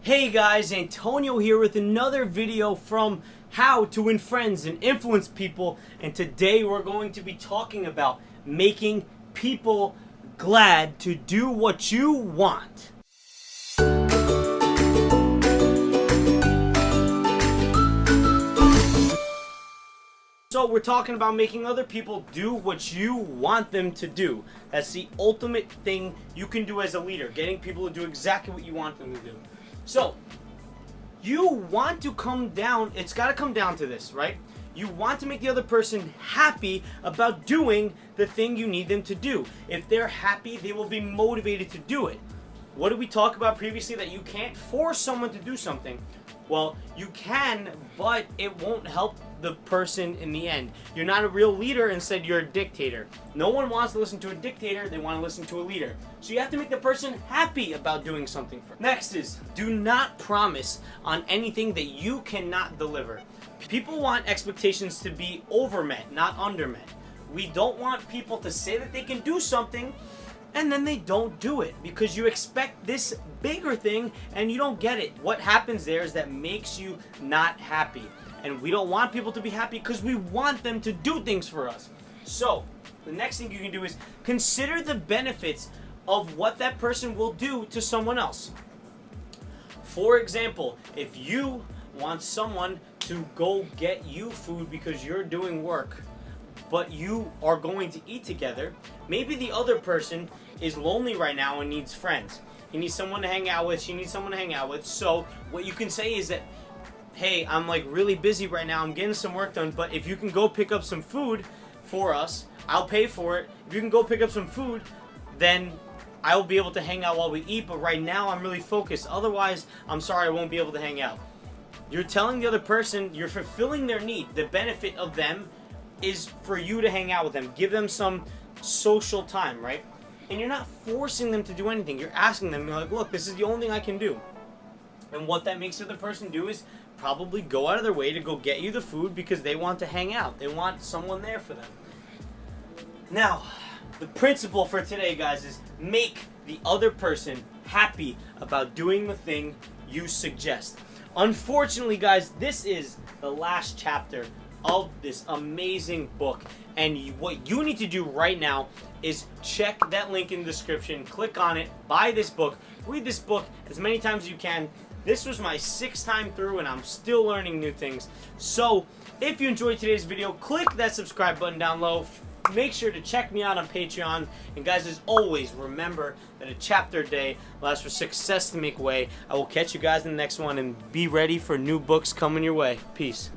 Hey guys, Antonio here with another video from How to Win Friends and Influence People, and today we're going to be talking about making people glad to do what you want. So we're talking about making other people do what you want them to do. That's the ultimate thing you can do as a leader, getting people to do exactly what you want them to do. So, you want to come down, it's got to come down to this, right? You want to make the other person happy about doing the thing you need them to do. If they're happy, they will be motivated to do it. What did we talk about previously? That you can't force someone to do something. Well, you can, but it won't help the person in the end. You're not a real leader, instead you're a dictator. No one wants to listen to a dictator, they want to listen to a leader. So you have to make the person happy about doing something. Next is, do not promise on anything that you cannot deliver. People want expectations to be overmet, not undermet. We don't want people to say that they can do something and then they don't do it because you expect this bigger thing and you don't get it. What happens there is that makes you not happy. And we don't want people to be happy because we want them to do things for us. So, the next thing you can do is consider the benefits of what that person will do to someone else. For example, if you want someone to go get you food because you're doing work, but you are going to eat together, maybe the other person is lonely right now and needs friends. He needs someone to hang out with, she needs someone to hang out with. So, what you can say is that, hey, I'm like really busy right now, I'm getting some work done, but if you can go pick up some food for us, I'll pay for it. If you can go pick up some food, then I'll be able to hang out while we eat, but right now I'm really focused. Otherwise, I'm sorry, I won't be able to hang out. You're telling the other person, you're fulfilling their need. The benefit of them is for you to hang out with them. Give them some social time, right? And you're not forcing them to do anything. You're asking them, you're like, look, this is the only thing I can do. And what that makes the other person do is probably go out of their way to go get you the food because they want to hang out. They want someone there for them. Now, the principle for today, guys, is make the other person happy about doing the thing you suggest. Unfortunately, guys, this is the last chapter of this amazing book. And what you need to do right now is check that link in the description, click on it, buy this book, read this book as many times as you can. This was my 6th time through and I'm still learning new things. So, if you enjoyed today's video, click that subscribe button down low. Make sure to check me out on Patreon. And guys, as always, remember that a chapter a day allows for success to make way. I will catch you guys in the next one and be ready for new books coming your way. Peace.